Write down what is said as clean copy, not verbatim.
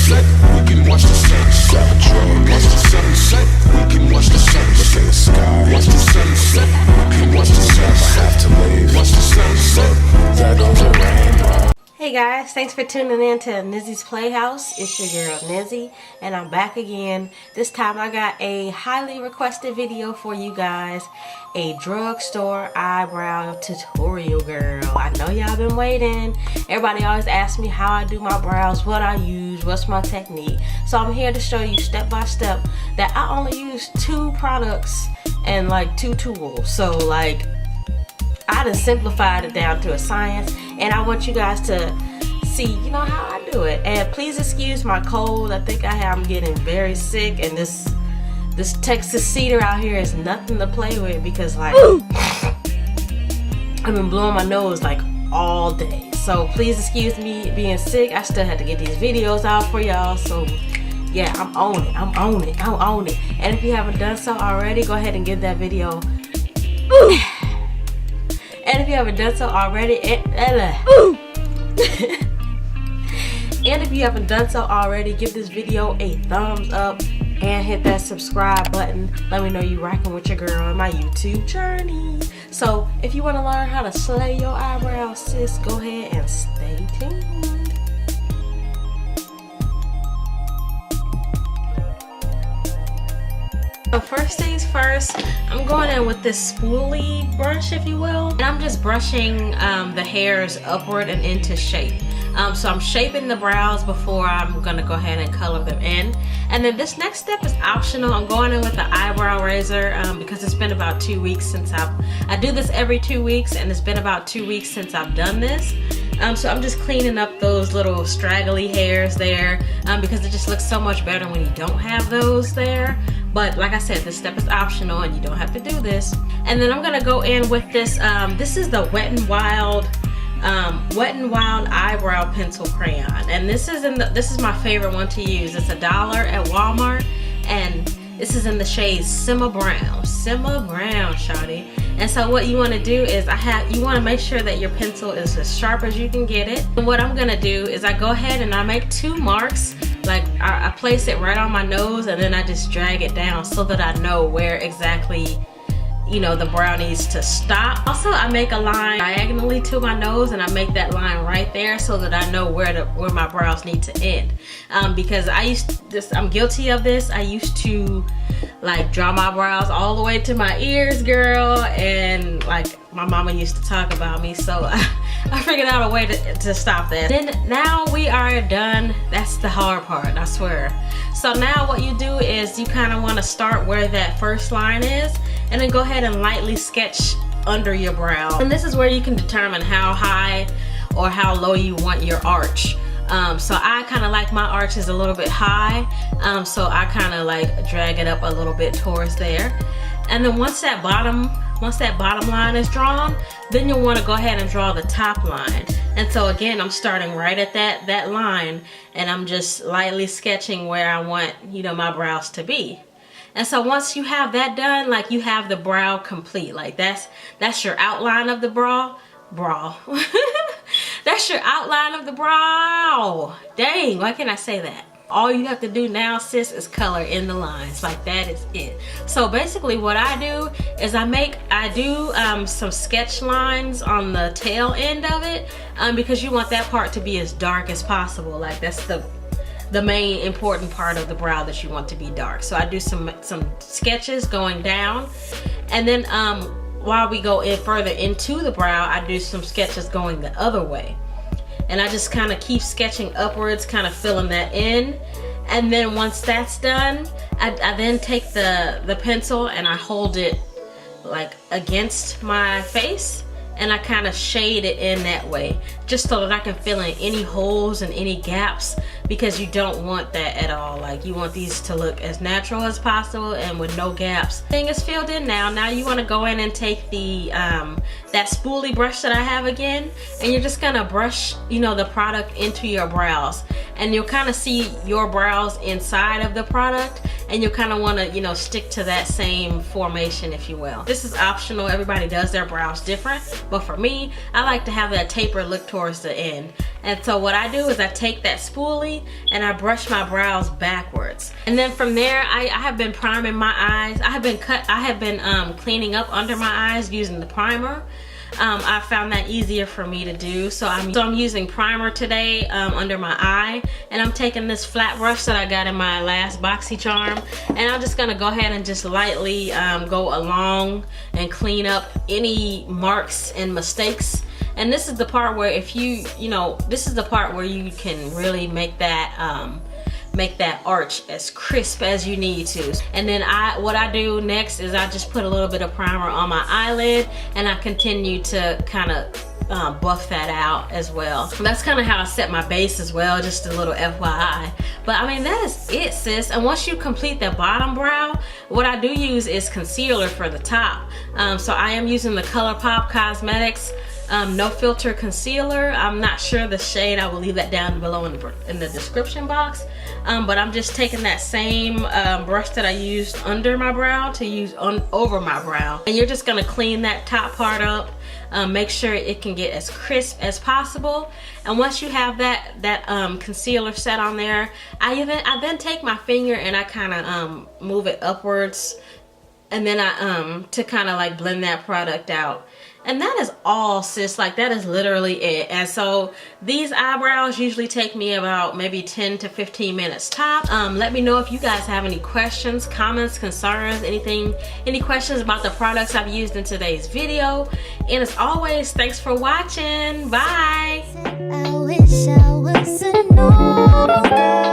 sunset. We can watch the sunset. Watch the sunset. We can watch the sunset. Look at the sky. Watch the sunset. We can watch the sunset. I have to leave. Watch the sunset. There goes the rainbow. Hey guys, thanks for tuning in to Nizzysplayhouse. It's your girl Nizzy, and I'm back again. This time I got a highly requested video for you guys. A drugstore eyebrow tutorial, girl. I know y'all been waiting. Everybody always asks me how I do my brows, what I use, what's my technique. So I'm here to show you step by step that I only use 2 products and like 2 tools. So like, I done simplified it down to a science, and I want you guys to see, you know, how I do it. And please excuse my cold. I think I'm getting very sick, and this Texas cedar out here is nothing to play with because like I've been blowing my nose like all day. So please excuse me being sick. I still had to get these videos out for y'all. So yeah, I'm on it. I'm on it. I'm on it. And if you haven't done so already, go ahead and give that video. And if you haven't done so already, give this video a thumbs up and hit that subscribe button. Let me know you rocking with your girl on my YouTube journey. So if you want to learn how to slay your eyebrows, sis, go ahead and stay tuned. So first things first, I'm going in with this spoolie brush, if you will, and I'm just brushing the hairs upward and into shape. So I'm shaping the brows before I'm gonna go ahead and color them in. And then this next step is optional. I'm going in with the eyebrow razor because it's been about 2 weeks since I do this every 2 weeks, and it's been about 2 weeks since I've done this. So I'm just cleaning up those little straggly hairs there because it just looks so much better when you don't have those there. But like I said, this step is optional and you don't have to do this. And then I'm gonna go in with this. This is the Wet n Wild eyebrow pencil crayon, and this is my favorite one to use. It's $1 at Walmart, and this is in the shade Simmer Brown, shawty. And so what you want to do is you want to make sure that your pencil is as sharp as you can get it. And what I'm gonna do is I go ahead and I make 2 marks. Like I place it right on my nose, and then I just drag it down so that I know where exactly, you know, the brow needs to stop. Also, I make a line diagonally to my nose, and I make that line right there so that I know where my brows need to end. Because I'm guilty of this. I used to like draw my brows all the way to my ears, girl, and like my mama used to talk about me, so I figured out a way to stop that. Then now we are done. That's the hard part, I swear. So now what you do is you kind of want to start where that first line is, and then go ahead and lightly sketch under your brow. And this is where you can determine how high or how low you want your arch. So I kind of like my arches a little bit high, so I kind of like drag it up a little bit towards there. And then once that bottom line is drawn, then you'll want to go ahead and draw the top line. And so again, I'm starting right at that line, and I'm just lightly sketching where I want, you know, my brows to be. And so once you have that done, like you have the brow complete. Like that's your outline of the brow. That's your outline of the brow. Dang, why can't I say that? All you have to do now, sis, is color in the lines. Like that is it. So basically what I do is I do some sketch lines on the tail end of it because you want that part to be as dark as possible. Like that's the main important part of the brow that you want to be dark. So I do some sketches going down, and then while we go in further into the brow, I do some sketches going the other way. And I just kind of keep sketching upwards, kind of filling that in. And then once that's done, I then take the pencil and I hold it like against my face, and I kind of shade it in that way, just so that I can fill in any holes and any gaps, because you don't want that at all. Like you want these to look as natural as possible and with no gaps. Thing is filled in now. Now you want to go in and take the that spoolie brush that I have again, and you're just gonna brush, you know, the product into your brows, and you'll kind of see your brows inside of the product, and you'll kind of want to, you know, stick to that same formation, if you will. This is optional. Everybody does their brows different, but for me, I like to have that taper look towards the end. And so what I do is I take that spoolie and I brush my brows backwards. And then from there, I have been priming my eyes. I have been cleaning up under my eyes using the primer. I found that easier for me to do. So I'm using primer today under my eye, and I'm taking this flat brush that I got in my last BoxyCharm, and I'm just gonna go ahead and just lightly go along and clean up any marks and mistakes. And this is the part where if you know, this is the part where you can really make that arch as crisp as you need to. And then what I do next is I just put a little bit of primer on my eyelid, and I continue to kind of buff that out as well. That's kind of how I set my base as well, just a little FYI. But I mean, that is it, sis. And once you complete the bottom brow, what I do use is concealer for the top. So I am using the ColourPop Cosmetics No Filter Concealer. I'm not sure the shade. I will leave that down below in the description box. But I'm just taking that same brush that I used under my brow to use over my brow. And you're just gonna clean that top part up. Make sure it can get as crisp as possible. And once you have that concealer set on there, I then take my finger and I kind of move it upwards, and then I to kind of like blend that product out. And that is all, sis. Like, that is literally it. And so these eyebrows usually take me about maybe 10 to 15 minutes top. Let me know if you guys have any questions, comments, concerns, any questions about the products I've used in today's video. And as always, thanks for watching. Bye. I wish I was a normal girl.